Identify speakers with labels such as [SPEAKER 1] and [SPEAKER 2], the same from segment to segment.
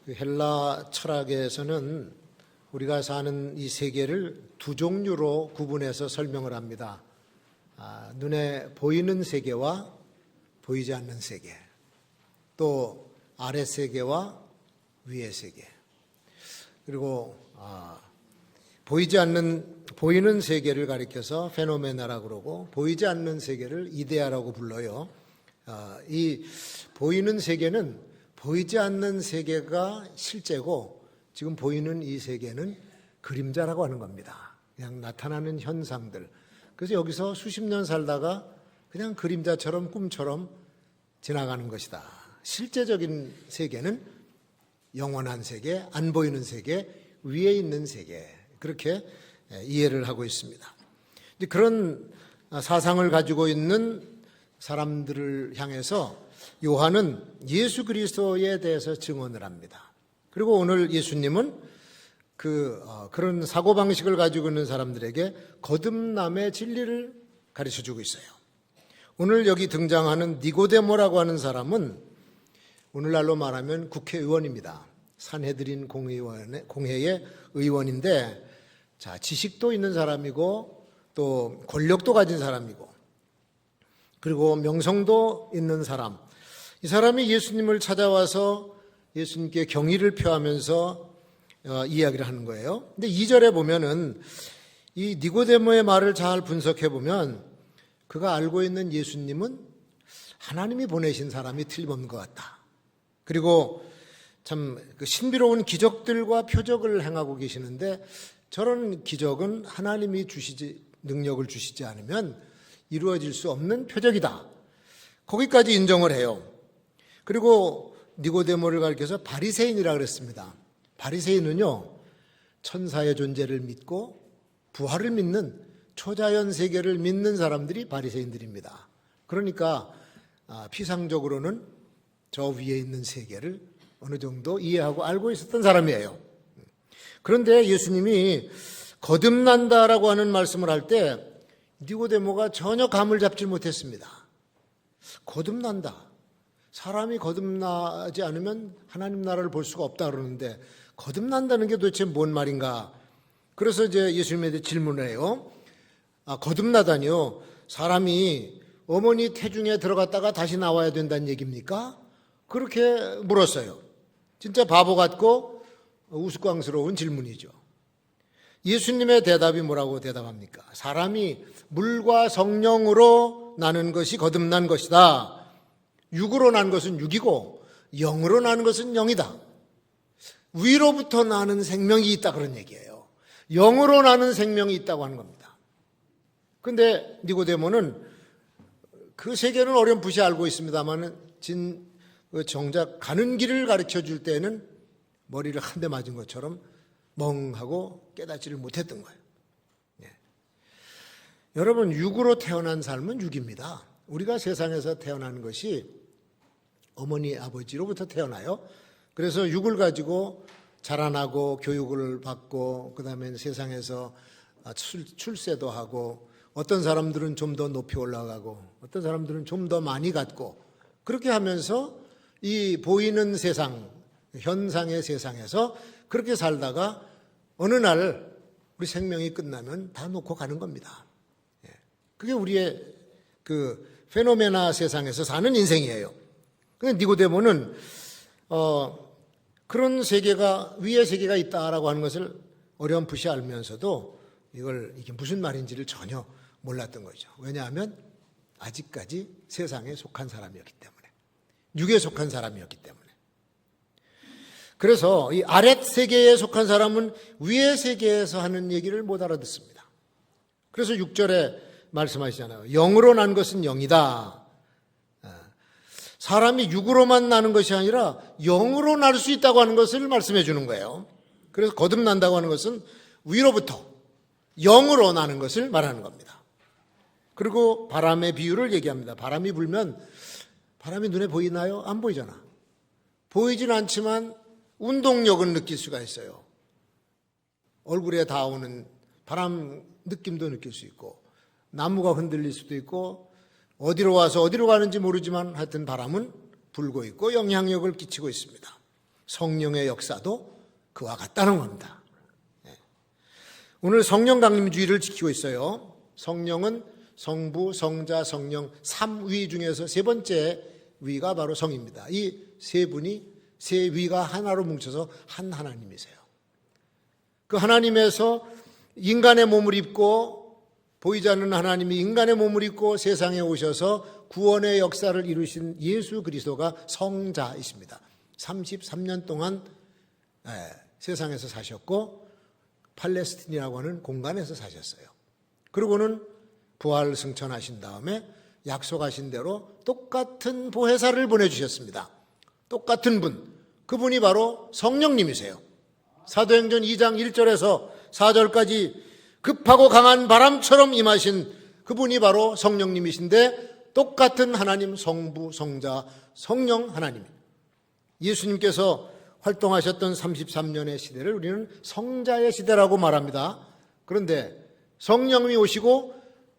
[SPEAKER 1] 헬라 철학에서는 우리가 사는 이 세계를 두 종류로 구분해서 설명을 합니다. 눈에 보이는 세계와 보이지 않는 세계, 또 아래 세계와 위의 세계, 그리고 보이는 세계를 가리켜서 페노메나라고 그러고 보이지 않는 세계를 이데아라고 불러요. 이 보이는 세계는 보이지 않는 세계가 실제고 지금 보이는 이 세계는 그림자라고 하는 겁니다. 그냥 나타나는 현상들. 그래서 여기서 수십 년 살다가 그냥 그림자처럼 꿈처럼 지나가는 것이다. 실제적인 세계는 영원한 세계, 안 보이는 세계, 위에 있는 세계. 그렇게 이해를 하고 있습니다. 그런 사상을 가지고 있는 사람들을 향해서 요한은 예수 그리스도에 대해서 증언을 합니다. 그리고 오늘 예수님은 그런 사고방식을 가지고 있는 사람들에게 거듭남의 진리를 가르쳐주고 있어요. 오늘 여기 등장하는 니고데모라고 하는 사람은 오늘날로 말하면 국회의원입니다. 산헤드린 공회의 의원인데, 지식도 있는 사람이고 또 권력도 가진 사람이고 그리고 명성도 있는 사람. 이 사람이 예수님을 찾아와서 예수님께 경의를 표하면서 이야기를 하는 거예요. 근데 2절에 보면은 이 니고데모의 말을 잘 분석해 보면 그가 알고 있는 예수님은 하나님이 보내신 사람이 틀림없는 것 같다. 그리고 참 신비로운 기적들과 표적을 행하고 계시는데 저런 기적은 하나님이 능력을 주시지 않으면 이루어질 수 없는 표적이다. 거기까지 인정을 해요. 그리고 니고데모를 가리켜서 바리새인이라고 그랬습니다. 바리새인은요, 천사의 존재를 믿고 부활을 믿는 초자연 세계를 믿는 사람들이 바리새인들입니다. 그러니까 피상적으로는 저 위에 있는 세계를 어느 정도 이해하고 알고 있었던 사람이에요. 그런데 예수님이 거듭난다라고 하는 말씀을 할 때 니고데모가 전혀 감을 잡지 못했습니다. 거듭난다. 사람이 거듭나지 않으면 하나님 나라를 볼 수가 없다 그러는데 거듭난다는 게 도대체 뭔 말인가? 그래서 이제 예수님한테 질문을 해요. 거듭나다니요? 사람이 어머니 태중에 들어갔다가 다시 나와야 된다는 얘기입니까? 그렇게 물었어요. 진짜 바보 같고 우스꽝스러운 질문이죠. 예수님의 대답이 뭐라고 대답합니까? 사람이 물과 성령으로 나는 것이 거듭난 것이다. 육으로 난 것은 육이고 영으로 나는 것은 영이다. 위로부터 나는 생명이 있다 그런 얘기예요. 영으로 나는 생명이 있다고 하는 겁니다. 그런데 니고데모는 그 세계는 어렴풋이 알고 있습니다만 정작 가는 길을 가르쳐 줄 때는 머리를 한 대 맞은 것처럼 멍하고 깨닫지를 못했던 거예요. 여러분, 육으로 태어난 삶은 육입니다. 우리가 세상에서 태어난 것이 어머니 아버지로부터 태어나요. 그래서 육을 가지고 자라나고 교육을 받고 그다음에 세상에서 출세도 하고 어떤 사람들은 좀 더 높이 올라가고 어떤 사람들은 좀 더 많이 갖고 그렇게 하면서 이 보이는 세상, 현상의 세상에서 그렇게 살다가 어느 날 우리 생명이 끝나면 다 놓고 가는 겁니다. 그게 우리의 페노메나 세상에서 사는 인생이에요. 근데 니고데모는 그런 세계가 위의 세계가 있다라고 하는 것을 어렴풋이 알면서도 이게 무슨 말인지를 전혀 몰랐던 거죠. 왜냐하면 아직까지 세상에 속한 사람이었기 때문에, 육에 속한 사람이었기 때문에. 그래서 이 아랫 세계에 속한 사람은 위의 세계에서 하는 얘기를 못 알아듣습니다. 그래서 6절에 말씀하시잖아요. 영으로 난 것은 영이다. 사람이 육으로만 나는 것이 아니라 영으로 날 수 있다고 하는 것을 말씀해 주는 거예요. 그래서 거듭난다고 하는 것은 위로부터 영으로 나는 것을 말하는 겁니다. 그리고 바람의 비유를 얘기합니다. 바람이 불면 바람이 눈에 보이나요? 안 보이잖아. 보이진 않지만 운동력은 느낄 수가 있어요. 얼굴에 닿아오는 바람 느낌도 느낄 수 있고 나무가 흔들릴 수도 있고 어디로 와서 어디로 가는지 모르지만 하여튼 바람은 불고 있고 영향력을 끼치고 있습니다. 성령의 역사도 그와 같다는 겁니다. 오늘 성령 강림주의를 지키고 있어요. 성령은 성부, 성자, 성령 3위 중에서 세 번째 위가 바로 성입니다. 이 세 분이 세 위가 하나로 뭉쳐서 한 하나님이세요. 그 하나님에서 인간의 몸을 입고 보이지 않는 하나님이 인간의 몸을 입고 세상에 오셔서 구원의 역사를 이루신 예수 그리스도가 성자이십니다. 33년 동안 세상에서 사셨고 팔레스틴이라고 하는 공간에서 사셨어요. 그리고는 부활 승천하신 다음에 약속하신 대로 똑같은 보혜사를 보내주셨습니다. 똑같은 분, 그분이 바로 성령님이세요. 사도행전 2장 1절에서 4절까지 급하고 강한 바람처럼 임하신 그분이 바로 성령님이신데 똑같은 하나님 성부, 성자, 성령 하나님. 예수님께서 활동하셨던 33년의 시대를 우리는 성자의 시대라고 말합니다. 그런데 성령님이 오시고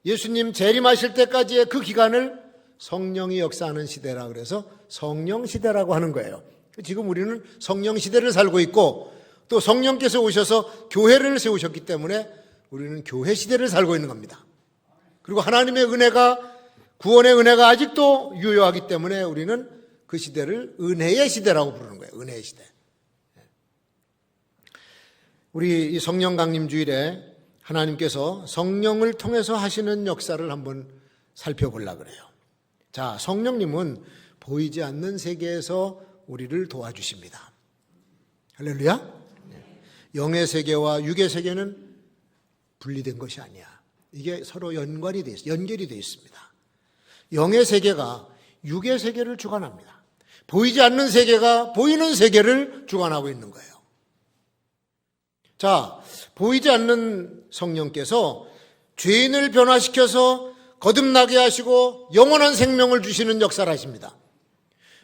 [SPEAKER 1] 예수님 재림하실 때까지의 그 기간을 성령이 역사하는 시대라 그래서 성령 시대라고 하는 거예요. 지금 우리는 성령 시대를 살고 있고 또 성령께서 오셔서 교회를 세우셨기 때문에 우리는 교회 시대를 살고 있는 겁니다. 그리고 하나님의 은혜가 구원의 은혜가 아직도 유효하기 때문에 우리는 그 시대를 은혜의 시대라고 부르는 거예요. 은혜의 시대. 우리 이 성령 강림 주일에 하나님께서 성령을 통해서 하시는 역사를 한번 살펴보려고 그래요. 자, 성령님은 보이지 않는 세계에서 우리를 도와주십니다. 할렐루야. 영의 세계와 육의 세계는 분리된 것이 아니야. 이게 서로 연결이 돼 있습니다. 영의 세계가 육의 세계를 주관합니다. 보이지 않는 세계가 보이는 세계를 주관하고 있는 거예요. 자, 보이지 않는 성령께서 죄인을 변화시켜서 거듭나게 하시고 영원한 생명을 주시는 역사를 하십니다.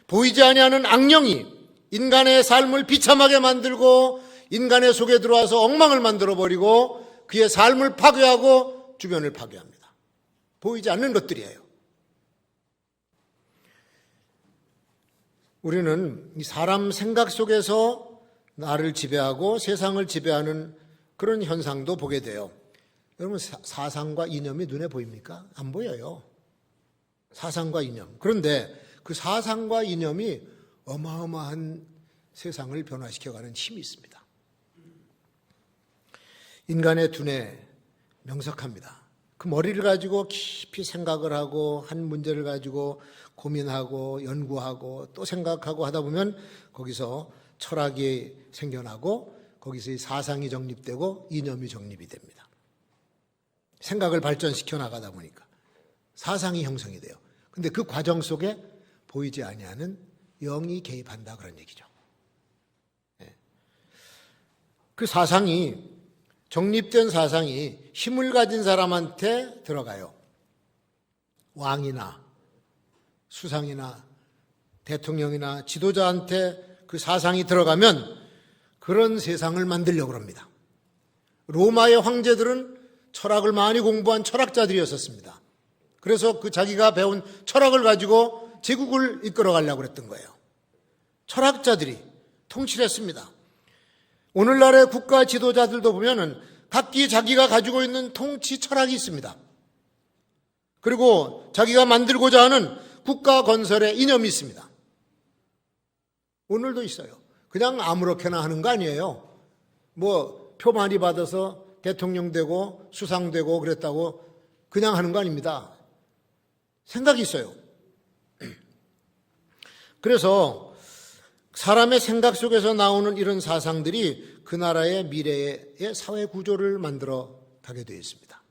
[SPEAKER 1] 보이지 아니하는 악령이 인간의 삶을 비참하게 만들고 인간의 속에 들어와서 엉망을 만들어버리고 그의 삶을 파괴하고 주변을 파괴합니다. 보이지 않는 것들이에요. 우리는 이 사람 생각 속에서 나를 지배하고 세상을 지배하는 그런 현상도 보게 돼요. 여러분, 사상과 이념이 눈에 보입니까? 안 보여요. 사상과 이념. 그런데 그 사상과 이념이 어마어마한 세상을 변화시켜가는 힘이 있습니다. 인간의 두뇌 명석합니다. 그 머리를 가지고 깊이 생각을 하고 한 문제를 가지고 고민하고 연구하고 또 생각하고 하다 보면 거기서 철학이 생겨나고 거기서 사상이 정립되고 이념이 정립이 됩니다. 생각을 발전시켜 나가다 보니까 사상이 형성이 돼요. 근데 그 과정 속에 보이지 아니하는 영이 개입한다 그런 얘기죠. 그 사상이 정립된 사상이 힘을 가진 사람한테 들어가요. 왕이나 수상이나 대통령이나 지도자한테 그 사상이 들어가면 그런 세상을 만들려고 합니다. 로마의 황제들은 철학을 많이 공부한 철학자들이었었습니다. 그래서 그 자기가 배운 철학을 가지고 제국을 이끌어가려고 했던 거예요. 철학자들이 통치를 했습니다. 오늘날의 국가 지도자들도 보면은 각기 자기가 가지고 있는 통치 철학이 있습니다. 그리고 자기가 만들고자 하는 국가 건설의 이념이 있습니다. 오늘도 있어요. 그냥 아무렇게나 하는 거 아니에요. 뭐 표 많이 받아서 대통령 되고 수상 되고 그랬다고 그냥 하는 거 아닙니다. 생각이 있어요. 그래서 사람의 생각 속에서 나오는 이런 사상들이 그 나라의 미래의 사회 구조를 만들어 가게 되어 있습니다.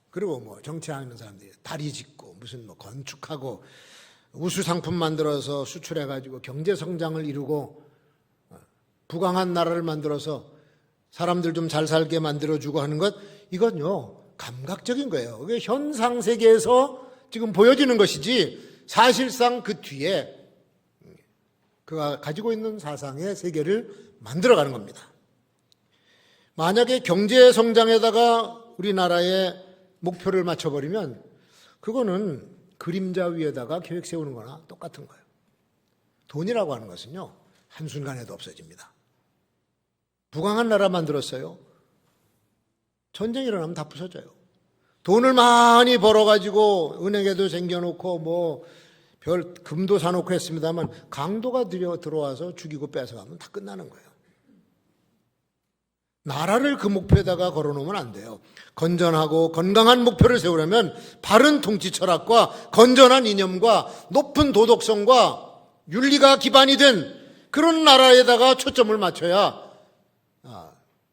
[SPEAKER 1] 그리고 뭐 정치하는 사람들이 다리 짓고 무슨 뭐 건축하고 우수 상품 만들어서 수출해가지고 경제 성장을 이루고 부강한 나라를 만들어서 사람들 좀 잘 살게 만들어주고 하는 것, 이건요 감각적인 거예요. 그게 현상 세계에서 지금 보여지는 것이지 사실상 그 뒤에 그가 가지고 있는 사상의 세계를 만들어가는 겁니다. 만약에 경제 성장에다가 우리나라의 목표를 맞춰버리면 그거는 그림자 위에다가 계획 세우는 거나 똑같은 거예요. 돈이라고 하는 것은요, 한순간에도 없어집니다. 부강한 나라 만들었어요. 전쟁이 일어나면 다 부서져요. 돈을 많이 벌어가지고 은행에도 쟁겨놓고 뭐 별 금도 사놓고 했습니다만 강도가 들어와서 죽이고 뺏어가면 다 끝나는 거예요. 나라를 그 목표에다가 걸어놓으면 안 돼요. 건전하고 건강한 목표를 세우려면 바른 통치 철학과 건전한 이념과 높은 도덕성과 윤리가 기반이 된 그런 나라에다가 초점을 맞춰야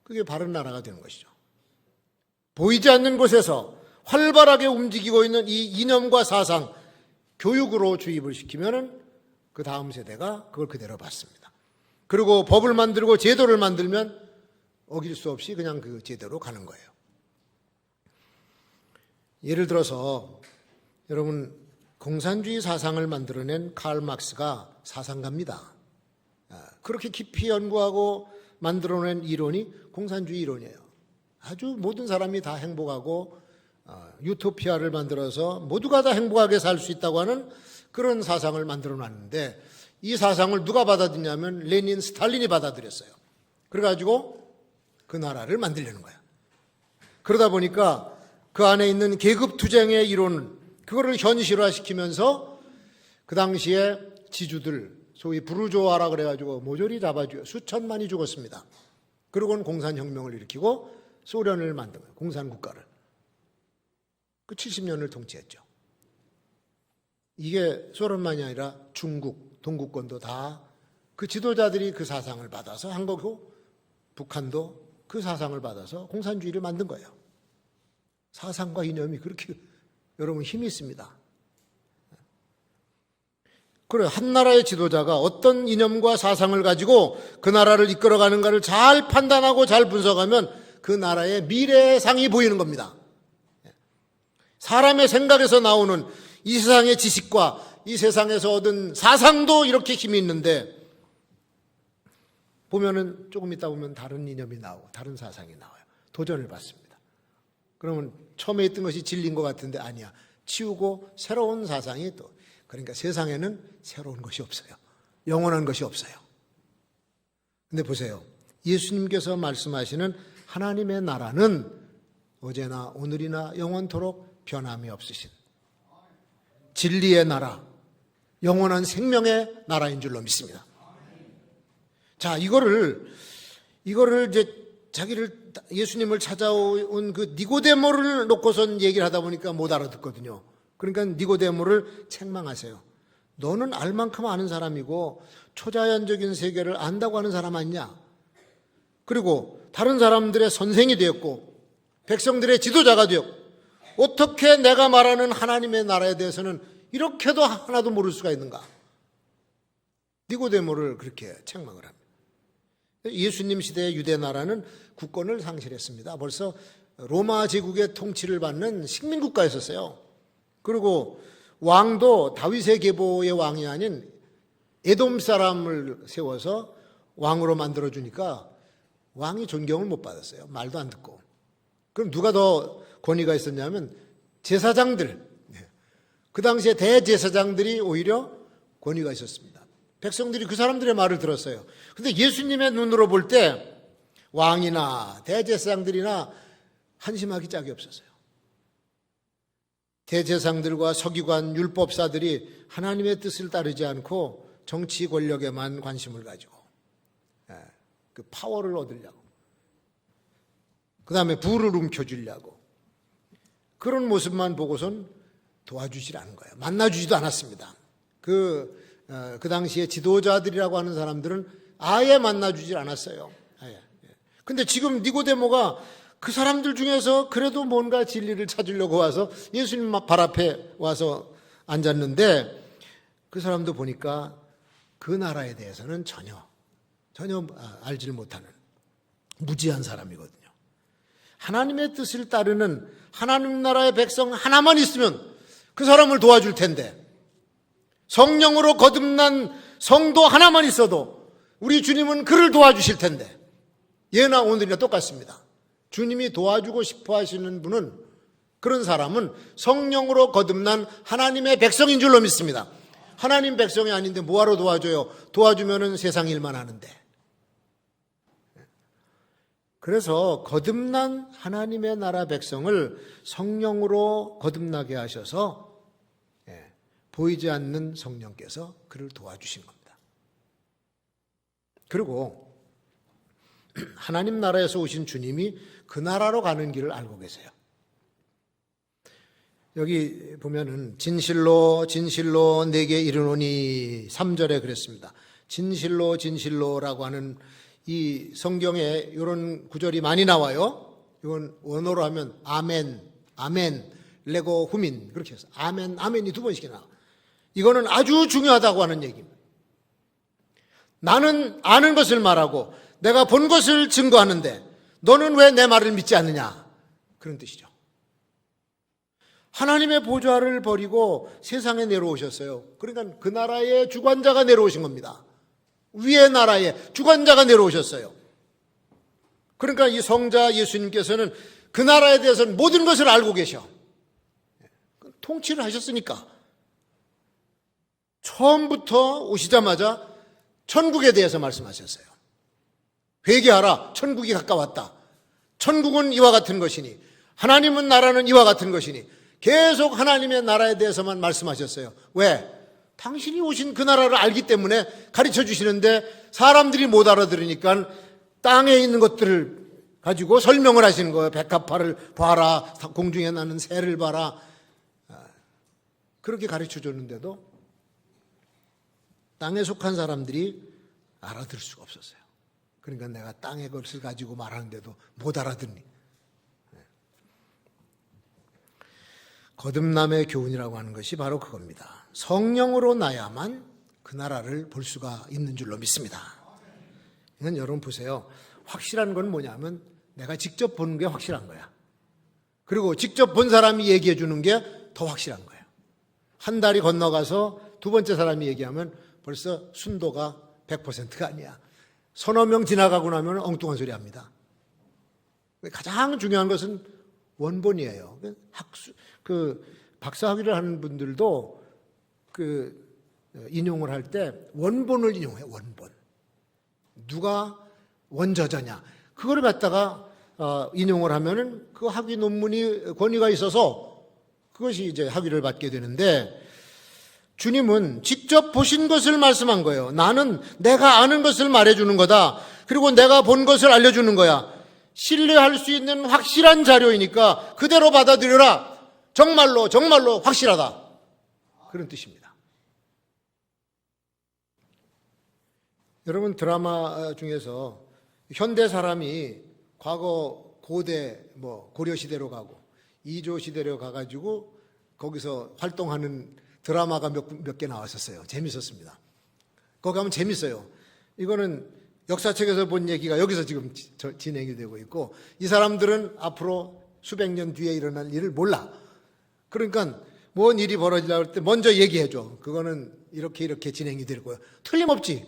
[SPEAKER 1] 그게 바른 나라가 되는 것이죠. 보이지 않는 곳에서 활발하게 움직이고 있는 이 이념과 사상, 교육으로 주입을 시키면은 그 다음 세대가 그걸 그대로 받습니다. 그리고 법을 만들고 제도를 만들면 어길 수 없이 그냥 그 제대로 가는 거예요. 예를 들어서 여러분, 공산주의 사상을 만들어낸 칼 막스가 사상가입니다. 그렇게 깊이 연구하고 만들어낸 이론이 공산주의 이론이에요. 아주 모든 사람이 다 행복하고 유토피아를 만들어서 모두가 다 행복하게 살 수 있다고 하는 그런 사상을 만들어놨는데, 이 사상을 누가 받아들이냐면 레닌, 스탈린이 받아들였어요. 그래가지고 그 나라를 만들려는 거야. 그러다 보니까 그 안에 있는 계급투쟁의 이론, 그거를 현실화시키면서 그 당시에 지주들, 소위 부르조아라 그래가지고 모조리 잡아주고 수천만이 죽었습니다. 그러고는 공산혁명을 일으키고 소련을 만든 거예요. 공산국가를. 그 70년을 통치했죠. 이게 소련만이 아니라 중국, 동구권도 다 그 지도자들이 그 사상을 받아서 한 거고, 북한도 그 사상을 받아서 공산주의를 만든 거예요. 사상과 이념이 그렇게 여러분 힘이 있습니다. 그래, 한 나라의 지도자가 어떤 이념과 사상을 가지고 그 나라를 이끌어가는가를 잘 판단하고 잘 분석하면 그 나라의 미래상이 보이는 겁니다. 사람의 생각에서 나오는 이 세상의 지식과 이 세상에서 얻은 사상도 이렇게 힘이 있는데, 보면은 조금 있다 보면 다른 이념이 나오고 다른 사상이 나와요. 도전을 받습니다. 그러면 처음에 있던 것이 진리인 것 같은데 아니야. 치우고 새로운 사상이 또, 그러니까 세상에는 새로운 것이 없어요. 영원한 것이 없어요. 근데 보세요. 예수님께서 말씀하시는 하나님의 나라는 어제나 오늘이나 영원토록 변함이 없으신 진리의 나라, 영원한 생명의 나라인 줄로 믿습니다. 자, 이거를 이제 예수님을 찾아온 그 니고데모를 놓고선 얘기를 하다 보니까 못 알아듣거든요. 그러니까 니고데모를 책망하세요. 너는 알 만큼 아는 사람이고 초자연적인 세계를 안다고 하는 사람 아니냐? 그리고 다른 사람들의 선생이 되었고 백성들의 지도자가 되었고, 어떻게 내가 말하는 하나님의 나라에 대해서는 이렇게도 하나도 모를 수가 있는가? 니고데모를 그렇게 책망을 합니다. 예수님 시대의 유대 나라는 국권을 상실했습니다. 벌써 로마 제국의 통치를 받는 식민국가였었어요. 그리고 왕도 다윗의 계보의 왕이 아닌 에돔 사람을 세워서 왕으로 만들어주니까 왕이 존경을 못 받았어요. 말도 안 듣고. 그럼 누가 더 권위가 있었냐면 제사장들. 그 당시에 대제사장들이 오히려 권위가 있었습니다. 백성들이 그 사람들의 말을 들었어요. 근데 예수님의 눈으로 볼 때 왕이나 대제사장들이나 한심하기 짝이 없었어요. 대제사장들과 서기관, 율법사들이 하나님의 뜻을 따르지 않고 정치 권력에만 관심을 가지고 그 파워를 얻으려고, 그 다음에 부를 움켜쥐려고, 그런 모습만 보고선 도와주질 않은 거예요. 만나주지도 않았습니다. 그 당시에 지도자들이라고 하는 사람들은 아예 만나주질 않았어요. 근데 지금 니고데모가 그 사람들 중에서 그래도 뭔가 진리를 찾으려고 와서 예수님 발 앞에 와서 앉았는데, 그 사람도 보니까 그 나라에 대해서는 전혀 알지를 못하는 무지한 사람이거든요. 하나님의 뜻을 따르는 하나님 나라의 백성 하나만 있으면 그 사람을 도와줄 텐데, 성령으로 거듭난 성도 하나만 있어도 우리 주님은 그를 도와주실 텐데, 예나 오늘이나 똑같습니다. 주님이 도와주고 싶어 하시는 분은, 그런 사람은 성령으로 거듭난 하나님의 백성인 줄로 믿습니다. 하나님 백성이 아닌데 뭐하러 도와줘요? 도와주면은 세상 일만 하는데. 그래서 거듭난 하나님의 나라 백성을 성령으로 거듭나게 하셔서 보이지 않는 성령께서 그를 도와주신 겁니다. 그리고 하나님 나라에서 오신 주님이 그 나라로 가는 길을 알고 계세요. 여기 보면은 진실로 진실로 내게 이르노니 3절에 그랬습니다. 진실로 진실로라고 하는 이 성경에 이런 구절이 많이 나와요. 이건 원어로 하면 아멘, 아멘, 레고 후민 그렇게 해서 아멘, 아멘이 2번씩 나와. 이거는 아주 중요하다고 하는 얘기입니다. 나는 아는 것을 말하고 내가 본 것을 증거하는데 너는 왜 내 말을 믿지 않느냐? 그런 뜻이죠. 하나님의 보좌를 버리고 세상에 내려오셨어요. 그러니까 그 나라의 주관자가 내려오신 겁니다. 위의 나라의 주관자가 내려오셨어요. 그러니까 이 성자 예수님께서는 그 나라에 대해서는 모든 것을 알고 계셔. 통치를 하셨으니까. 처음부터 오시자마자 천국에 대해서 말씀하셨어요. 회개하라. 천국이 가까웠다. 천국은 이와 같은 것이니 하나님은 나라는 이와 같은 것이니 계속 하나님의 나라에 대해서만 말씀하셨어요. 왜? 당신이 오신 그 나라를 알기 때문에 가르쳐 주시는데 사람들이 못 알아들으니까 땅에 있는 것들을 가지고 설명을 하시는 거예요. 백합화를 봐라. 공중에 나는 새를 봐라. 그렇게 가르쳐 줬는데도 땅에 속한 사람들이 알아들을 수가 없었어요. 그러니까 내가 땅의 것을 가지고 말하는데도 못 알아듣니. 거듭남의 교훈이라고 하는 것이 바로 그겁니다. 성령으로 나야만 그 나라를 볼 수가 있는 줄로 믿습니다. 이건 여러분 보세요. 확실한 건 뭐냐면 내가 직접 보는 게 확실한 거야. 그리고 직접 본 사람이 얘기해 주는 게 더 확실한 거예요. 한 달이 건너가서 두 번째 사람이 얘기하면 벌써 순도가 100%가 아니야. 서너 명 지나가고 나면 엉뚱한 소리 합니다. 가장 중요한 것은 원본이에요. 박사학위를 하는 분들도 인용을 할 때 원본을 인용해요. 원본. 누가 원저자냐. 그걸 갖다가 인용을 하면은 그 학위 논문이 권위가 있어서 그것이 이제 학위를 받게 되는데 주님은 직접 보신 것을 말씀한 거예요. 나는 내가 아는 것을 말해주는 거다. 그리고 내가 본 것을 알려주는 거야. 신뢰할 수 있는 확실한 자료이니까 그대로 받아들여라. 정말로 정말로 확실하다. 그런 뜻입니다. 여러분 드라마 중에서 현대 사람이 과거 고대 고려 시대로 가고 이조 시대로 가가지고 거기서 활동하는 드라마가 몇 개 나왔었어요. 재밌었습니다. 거기 가면 재밌어요. 이거는 역사책에서 본 얘기가 여기서 지금 진행이 되고 있고 이 사람들은 앞으로 수백 년 뒤에 일어날 일을 몰라. 그러니까 뭔 일이 벌어지려고 할 때 먼저 얘기해줘. 그거는 이렇게 진행이 될 거예요. 틀림없지.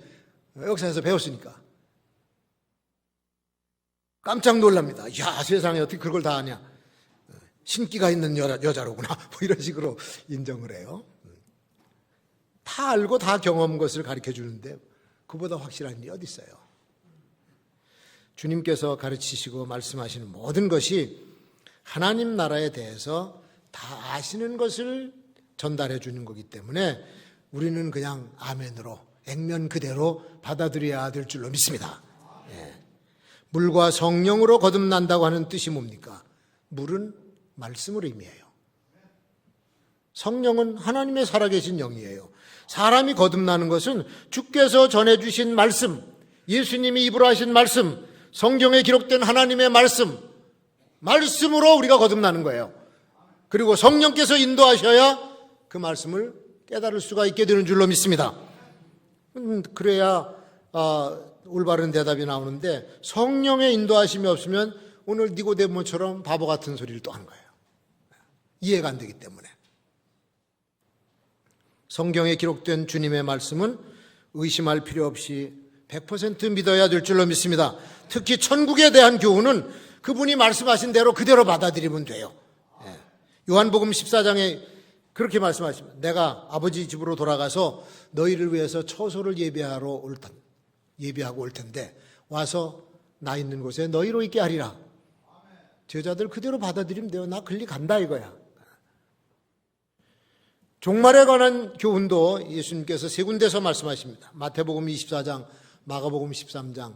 [SPEAKER 1] 역사에서 배웠으니까. 깜짝 놀랍니다. 야, 세상에 어떻게 그걸 다 아냐. 신기가 있는 여자로구나. 뭐 이런 식으로 인정을 해요. 다 알고 다 경험한 것을 가르쳐 주는데 그보다 확실한 일이 어디 있어요. 주님께서 가르치시고 말씀하시는 모든 것이 하나님 나라에 대해서 다 아시는 것을 전달해 주는 거기 때문에 우리는 그냥 아멘으로 액면 그대로 받아들여야 될 줄로 믿습니다. 물과 성령으로 거듭난다고 하는 뜻이 뭡니까? 물은 말씀을 의미해요. 성령은 하나님의 살아계신 영이에요. 사람이 거듭나는 것은 주께서 전해주신 말씀, 예수님이 입으로 하신 말씀, 성경에 기록된 하나님의 말씀으로 우리가 거듭나는 거예요. 그리고 성령께서 인도하셔야 그 말씀을 깨달을 수가 있게 되는 줄로 믿습니다. 그래야 올바른 대답이 나오는데 성령의 인도하심이 없으면 오늘 니고데모처럼 바보 같은 소리를 또 하는 거예요. 이해가 안 되기 때문에. 성경에 기록된 주님의 말씀은 의심할 필요 없이 100% 믿어야 될 줄로 믿습니다. 특히 천국에 대한 교훈은 그분이 말씀하신 대로 그대로 받아들이면 돼요. 요한복음 14장에 그렇게 말씀하십니다. 내가 아버지 집으로 돌아가서 너희를 위해서 처소를 예비하고 올 텐데 와서 나 있는 곳에 너희로 있게 하리라. 제자들 그대로 받아들이면 돼요. 나 글리 간다 이거야. 종말에 관한 교훈도 예수님께서 세 군데서 말씀하십니다. 마태복음 24장, 마가복음 13장,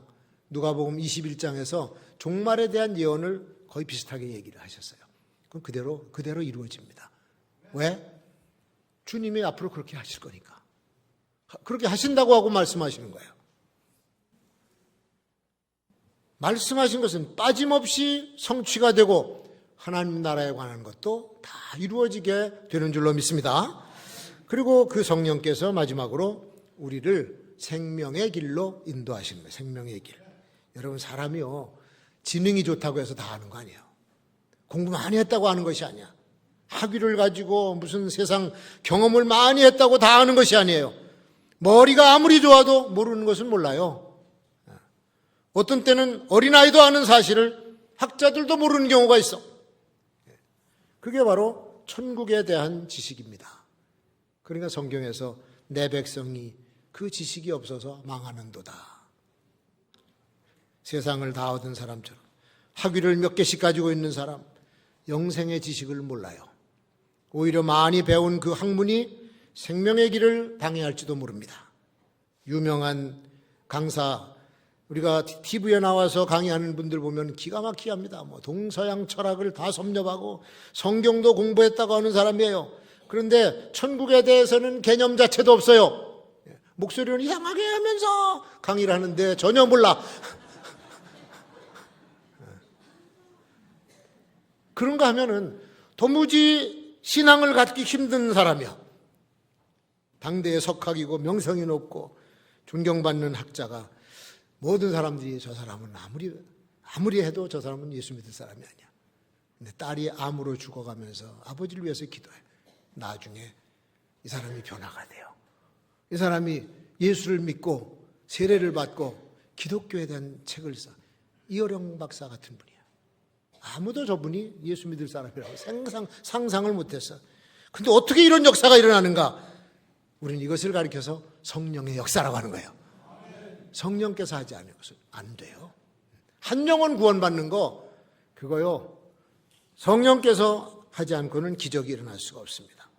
[SPEAKER 1] 누가복음 21장에서 종말에 대한 예언을 거의 비슷하게 얘기를 하셨어요. 그럼 그대로 이루어집니다. 왜? 주님이 앞으로 그렇게 하실 거니까. 그렇게 하신다고 하고 말씀하시는 거예요. 말씀하신 것은 빠짐없이 성취가 되고 하나님 나라에 관한 것도 다 이루어지게 되는 줄로 믿습니다. 그리고 그 성령께서 마지막으로 우리를 생명의 길로 인도하시는 거예요. 생명의 길. 여러분 사람이요. 지능이 좋다고 해서 다 하는 거 아니에요. 공부 많이 했다고 하는 것이 아니야. 학위를 가지고 무슨 세상 경험을 많이 했다고 다 아는 것이 아니에요. 머리가 아무리 좋아도 모르는 것은 몰라요. 어떤 때는 어린아이도 아는 사실을 학자들도 모르는 경우가 있어. 그게 바로 천국에 대한 지식입니다. 그러니까 성경에서 내 백성이 그 지식이 없어서 망하는도다. 세상을 다 얻은 사람처럼 학위를 몇 개씩 가지고 있는 사람, 영생의 지식을 몰라요. 오히려 많이 배운 그 학문이 생명의 길을 방해할지도 모릅니다. 유명한 강사, 우리가 TV에 나와서 강의하는 분들 보면 기가 막히게 합니다. 동서양 철학을 다 섭렵하고 성경도 공부했다고 하는 사람이에요. 그런데 천국에 대해서는 개념 자체도 없어요. 목소리는 이상하게 하면서 강의를 하는데 전혀 몰라. 그런가 하면은 도무지 신앙을 갖기 힘든 사람이야. 당대의 석학이고 명성이 높고 존경받는 학자가 모든 사람들이 저 사람은 아무리 해도 저 사람은 예수 믿을 사람이 아니야. 근데 딸이 암으로 죽어가면서 아버지를 위해서 기도해. 나중에 이 사람이 변화가 돼요. 이 사람이 예수를 믿고 세례를 받고 기독교에 대한 책을 써. 이어령 박사 같은 분이야. 아무도 저분이 예수 믿을 사람이라고 상상을 못했어. 근데 어떻게 이런 역사가 일어나는가? 우리는 이것을 가리켜서 성령의 역사라고 하는 거예요. 성령께서 하지 않은 것은 안 돼요. 한 영혼 구원받는 거 그거요. 성령께서 하지 않고는 기적이 일어날 수가 없습니다.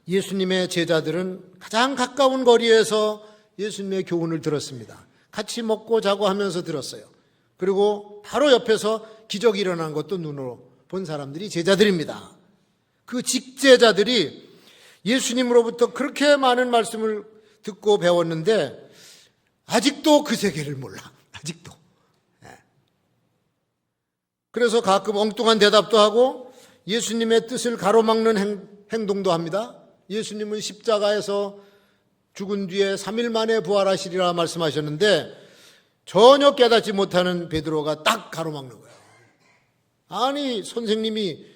[SPEAKER 1] 예수님의 제자들은 가장 가까운 거리에서 예수님의 교훈을 들었습니다. 같이 먹고 자고 하면서 들었어요. 그리고 바로 옆에서 기적이 일어난 것도 눈으로 본 사람들이 제자들입니다. 그 직제자들이 예수님으로부터 그렇게 많은 말씀을 듣고 배웠는데 아직도 그 세계를 몰라. 아직도. 그래서 가끔 엉뚱한 대답도 하고 예수님의 뜻을 가로막는 행동도 합니다. 예수님은 십자가에서 죽은 뒤에 3일 만에 부활하시리라 말씀하셨는데 전혀 깨닫지 못하는 베드로가 딱 가로막는 거예요. 아니 선생님이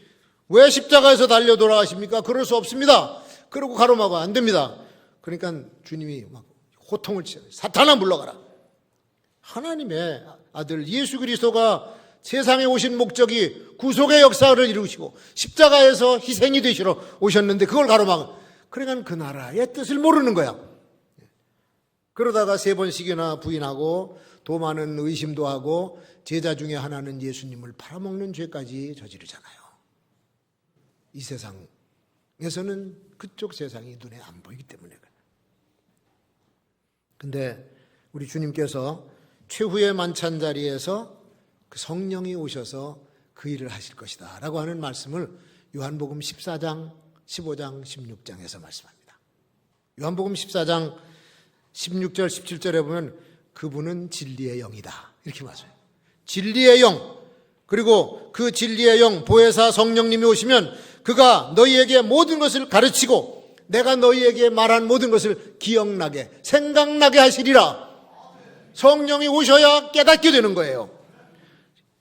[SPEAKER 1] 왜 십자가에서 달려 돌아가십니까? 그럴 수 없습니다. 그러고 가로막아 안 됩니다. 그러니까 주님이 막 호통을 치어요. 사탄아 물러가라. 하나님의 아들 예수 그리스도가 세상에 오신 목적이 구속의 역사를 이루시고 십자가에서 희생이 되시러 오셨는데 그걸 가로막아. 그러니까 그 나라의 뜻을 모르는 거야. 그러다가 3번씩이나 부인하고 도 많은 의심도 하고 제자 중에 하나는 예수님을 팔아먹는 죄까지 저지르잖아요. 이 세상에서는 그쪽 세상이 눈에 안 보이기 때문에. 근데 우리 주님께서 최후의 만찬 자리에서 그 성령이 오셔서 그 일을 하실 것이다 라고 하는 말씀을 요한복음 14장, 15장, 16장에서 말씀합니다. 요한복음 14장 16절, 17절에 보면 그분은 진리의 영이다 이렇게 말해요. 진리의 영, 그리고 그 진리의 영 보혜사 성령님이 오시면 그가 너희에게 모든 것을 가르치고 내가 너희에게 말한 모든 것을 기억나게 생각나게 하시리라. 성령이 오셔야 깨닫게 되는 거예요.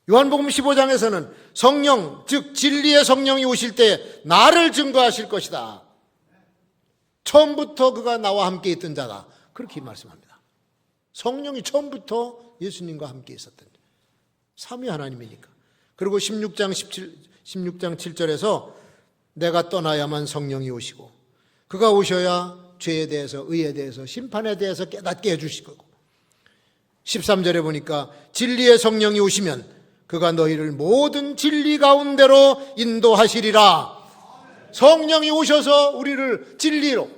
[SPEAKER 1] 요한복음 15장에서는 성령, 즉 진리의 성령이 오실 때 나를 증거하실 것이다. 처음부터 그가 나와 함께 있던 자다. 그렇게 말씀합니다. 성령이 처음부터 예수님과 함께 있었던 삼위 하나님이니까. 그리고 16장 7절에서 내가 떠나야만 성령이 오시고 그가 오셔야 죄에 대해서, 의에 대해서, 심판에 대해서 깨닫게 해주실 거고, 13절에 보니까 진리의 성령이 오시면 그가 너희를 모든 진리 가운데로 인도하시리라. 성령이 오셔서 우리를 진리로,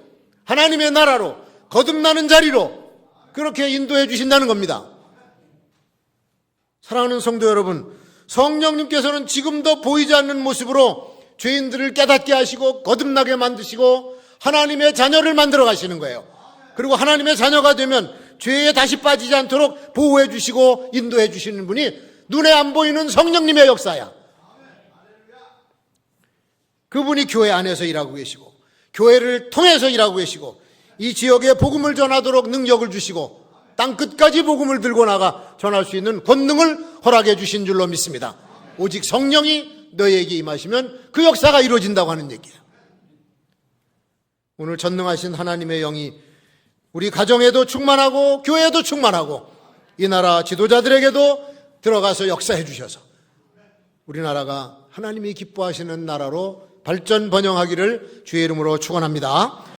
[SPEAKER 1] 하나님의 나라로, 거듭나는 자리로 그렇게 인도해 주신다는 겁니다. 사랑하는 성도 여러분, 성령님께서는 지금도 보이지 않는 모습으로 죄인들을 깨닫게 하시고 거듭나게 만드시고 하나님의 자녀를 만들어 가시는 거예요. 그리고 하나님의 자녀가 되면 죄에 다시 빠지지 않도록 보호해 주시고 인도해 주시는 분이 눈에 안 보이는 성령님의 역사야. 그분이 교회 안에서 일하고 계시고 교회를 통해서 일하고 계시고 이 지역에 복음을 전하도록 능력을 주시고 땅 끝까지 복음을 들고 나가 전할 수 있는 권능을 허락해 주신 줄로 믿습니다. 오직 성령이 너희에게 임하시면 그 역사가 이루어진다고 하는 얘기예요. 오늘 전능하신 하나님의 영이 우리 가정에도 충만하고 교회에도 충만하고 이 나라 지도자들에게도 들어가서 역사해 주셔서 우리나라가 하나님이 기뻐하시는 나라로 발전 번영하기를 주의 이름으로 축원합니다.